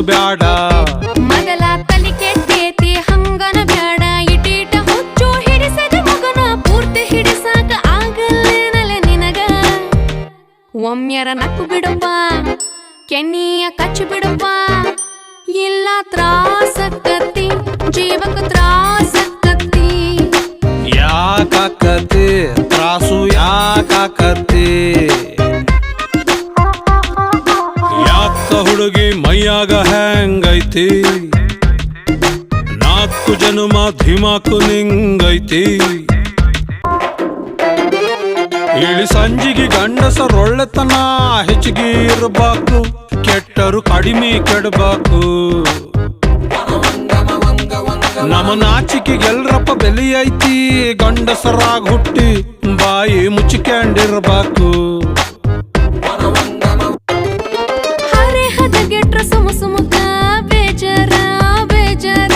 ಬ್ಯಾಡ. ಮೊದಲ ತಲಿ ಕೆಟ್ಟೇತಿ ಹಂಗನ ಬ್ಯಾಡ. ಇಟೀಟ ಹುಚ್ಚು ಹಿಡಿಸದ ಮಗನ ಪೂರ್ತಿ ಹಿಡಿಸಾಕ ಆಗಲ್ಲೇನಲ್ಲ ನಿನಗ. ಒಮ್ಮೆರ ನಕ್ಕು ಬಿಡಪ್ಪ, ಕೆನ್ನಿಯ ಕಚ್ಚಿ ಬಿಡಪ್ಪ. ಇಲ್ಲ ತ್ರಾಸಕ್ಕತ್ತಿ, ಜೀವಕ್ಕೆ ತ್ರಾಸಕ್ಕತ್ತಿ. ಯಾಕಾಕತಿ ತ್ರಾಸು ಯಾಕಾಕತಿ? ಯಾಕ ಹುಡುಗಿ ಮೈಯಾಗ ಹೆಂಗೈತಿ? 4 ಜನ್ಮ ಧಿಮಾಕು ನಿಂಗೈತಿ. ಇಳಿ ಸಂಜಿಗೆ ಗಂಡಸರೊಳ್ಳೆತನ ಹೆಚ್ಚಿಗೆ ಇರಬೇಕು, ಕೆಟ್ಟರು ಕಡಿಮೆ ಕೆಡಬೇಕು. ನಮ್ಮ ನಾಚಿಕೆಗೆಲ್ರಪ್ಪ ಬೆಲೆ ಐತಿ, ಗಂಡಸರಾಗ ಹುಟ್ಟಿ ಬಾಯಿ ಮುಚ್ಚಿಕೊಂಡಿರ್ಬೇಕು. ಹರೆ ಹದಗೆಟ್ರ ಸುಮುಕ ಬೇಜಾರ ಬೇಜಾರ.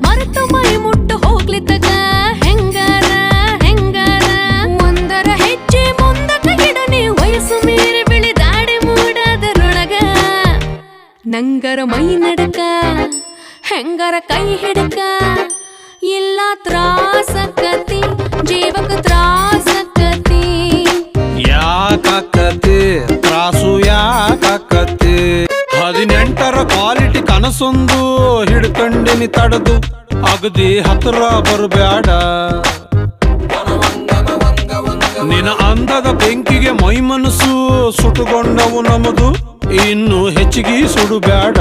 ಮರೆತು ಮೈ ಮುಟ್ಟು ಹೋಗ್ಲಿದ್ದಗ ಹೆಂಗಾರ ಹೆಂಗಾರ. ಒಂದರ ಹೆಜ್ಜೆ ಮುಂದಕ ಇಡನೆ ವಯಸ್ಸು ಮೀರಿ ಬಿಳಿದಾಡಿ ಮೂಡದರೊಳಗ. ನಂಗರ ಮೈ ನಡಕ ಹೆಂಗರ ಕೈ ಹಿಡಕ. ಇಲ್ಲ ತ್ರಾಸಕ್ಕತಿ, ಜೀವಕ್ಕೆ ತ್ರಾಸಕ್ಕತಿ. ಯಾಕಾಕತಿ ತ್ರಾಸು ಯಾಕಾಕತಿ? 18ರ ಕ್ವಾಲಿಟಿ ಕನಸೊಂದು ಹಿಡ್ಕಂಡಿನಿ ತಡೆದು, ಅಗದಿ ಹತ್ರ ಬರಬ್ಯಾಡ. ನಿನ್ನ ಅಂದದ ಬೆಂಕಿಗೆ ಮೈ ಮನಸ್ಸು ಸುಟ್ಟುಕೊಂಡವು ನಮ್ಮದು, ಇನ್ನು ಹೆಚ್ಚಿಗೆ ಸುಡುಬ್ಯಾಡ.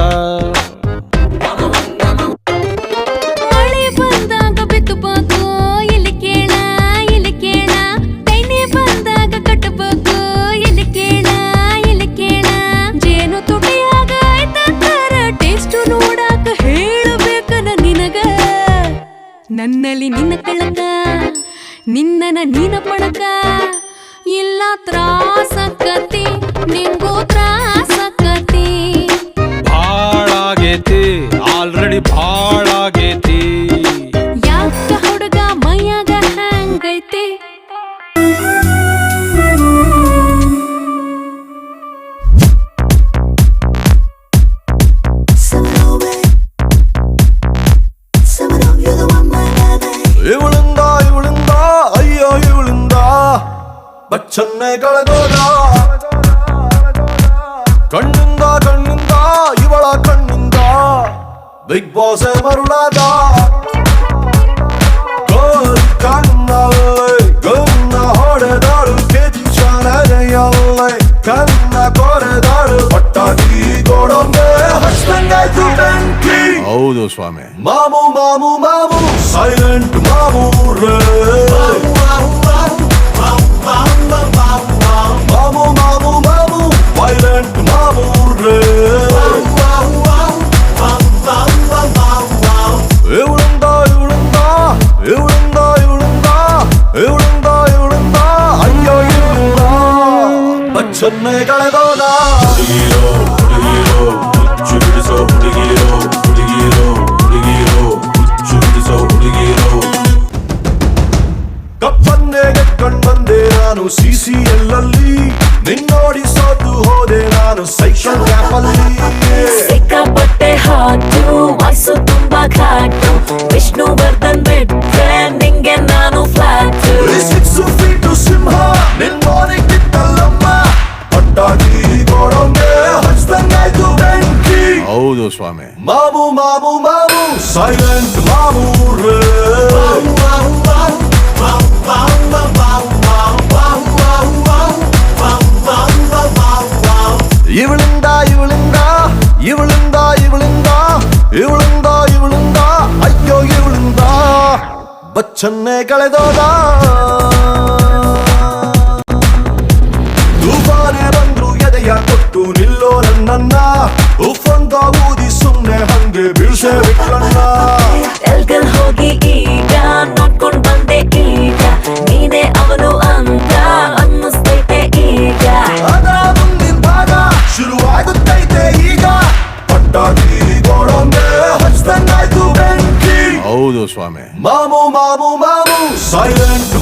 ಮಳೆ ಬಂದಾಗ ಬಿತ್ತಬೇಕು, ಇಲ್ಲಿ ಕೇಳ ಇಲ್ಲಿ ಕೇಳ. ತೈನೆ ಬಂದಾಗ ಕಟ್ಟಬೇಕು, ಇಲ್ಲಿ ಕೇಳ ಇಲ್ಲಿ ಕೇಳ. ಜೇನು ತುಟಿಯಾಗ ಆಯ್ತಾರ ಟೇಸ್ಟು ನೋಡಾಕ ಹೇಳಬೇಕನ ನಿನಗ. ನನ್ನಲ್ಲಿ ನಿನ್ನ ಕಳಕ, ನಿನ್ನನ ನೀನ ಪಡಕ. ಇಲ್ಲ ತ್ರಾಸಕ್ಕತಿ, ನಿಂಗೂ ತ್ರಾಸಕ್ಕತಿ. ಭಾಳಾಗೇತಿ ಆಲ್ರೆಡಿ ಭಾಳಾಗೇತಿ. ಯಾಕ ಹುಡುಗ ಮೈಯಾಗ ಹಂಗೈತಿ? ಇವಳಿಂದ ಅಯ್ಯೋ ಇವಳಿಂದ ಬಚ್ಚನ್ನೆ ಕಳೆದೋದ. ಕಣ್ಣಿಂದ ಇವಳ ಕಣ್ಣಿಂದ ಬಿಗ್ ಬಾಸ್ ಮರುಳಾದ. ಕಣ್ಣ ಹೊಡೆದಾಳು ಕಿಚ್ಚನದೆಯಲ್ಲೇ, ಕಣ್ಣ ಕೊರೆದಾಳು ಪಟ್ಟಾಕಿ ಗೋಡೊಂದೆ ಹಚ್ದಂಗಾಯ್ತು ಬೆಂಕಿ. ಹೌದು ಸ್ವಾಮಿ. ಮಾಮು ಮಾಮು ಮಾಮು ಸೈಲೆಂಟ್ ಮಾಮು ರೇ. ಮಾಮು ಮಾಮು ಮಾಮು ವೈಲೆಂಟ್ ಮಾಮು ರೇ. ಇವಳಿಂದ ಅಯ್ಯೋ ಇವಳಿಂದ ಬಚ್ಚನ್ನೆ ಕಳೆದೋದ. ಹುಡುಗಿರೋ ಹುಚ್ಚು ಬಿಡಿಸೋ ಹುಡುಗಿರೋ ಹುಚ್ಚು ಬಿಡಿಸೋ ಹುಡುಗಿರೋ. ಕಪ್ಪನ್ನೇ ಗೆಟ್ಕೊಂಡ್ ಬಂದೆ ನಾನು CCLಲ್ಲಿ, ನಿನ್ನೋಡಿ ಸೋತು ಹೋದೆ ನಾನು ಸೈಕಲ್ ಕ್ಯಾಪಲ್ಲಿ. ಸಿಕ್ಕಾಪಟ್ಟೆ ಹಾಟು, ವಯಸ್ಸು ತುಂಬಾ ಘಾಟು. ವಿಷ್ಣುವರ್ಧನ್ ಬಿಟ್ರೆ ನಿಂಗೆ ನಾನು ಫ್ಲಾಟ್. 6 ಫೀಟು ಸಿಂಹ ನಿನ್ನೋನಿಗೆ ಬಿಟ್ಟಲ್ಲಮ್ಮ, ಪಟ್ಟಾಕಿ ಗೋಡೊಂಗೆ ಹಚ್ದಂಗಾಯ್ತು ಬೆಂಕಿ. ಹೌದು ಸ್ವಾಮಿ. ಮಾಮು ಮಾಮು ಮಾಮು ಸೈಲೆಂಟ್ ಮಾಮು ರೇ. ಇವಳಿಂದ ಅಯ್ಯೋ ಇವಳಿಂದ ಬಚ್ಚನ್ನೆ ಕಳೆದೋದ. ತೂಫಾನೆ ಬಂದ್ರು ಎದೆಯ ಕೊಟ್ಟು ನಿಲ್ಲೋ ನನ್ನನ್ನ, ಉಫಂದ ಊದಿ ಸುಮ್ನೆ ಹಂಗೆ ಬೀಳ್ಸೆ ಬಿಟ್ಲಣ್ಣ. ಎಲ್ಗಲ್ ಹೋಗಿ ಈಗ ನೋಡ್ಕೊಂಡ್ ಬಂದೆ ಈಗ, ನೀನೇ ಅವನು ಅಂತ ಅನ್ನಿಸ್ತೈತೆ ಈಗ. ಅದರ ಮುಂದಿನ ಭಾಗ ಶುರುವಾಗುತ್ತೈತೆ ಈಗ, ಪಟ್ಟಾಕಿ ಗೋಡೊಂಗೆ ಹಚ್ದಂಗಾಯ್ತು ಬೆಂಕಿ. ಹೌದು ಸ್ವಾಮಿ. ಮಾಮು ಮಾಮು ಮಾಮು ಸೈಲೆಂಟ್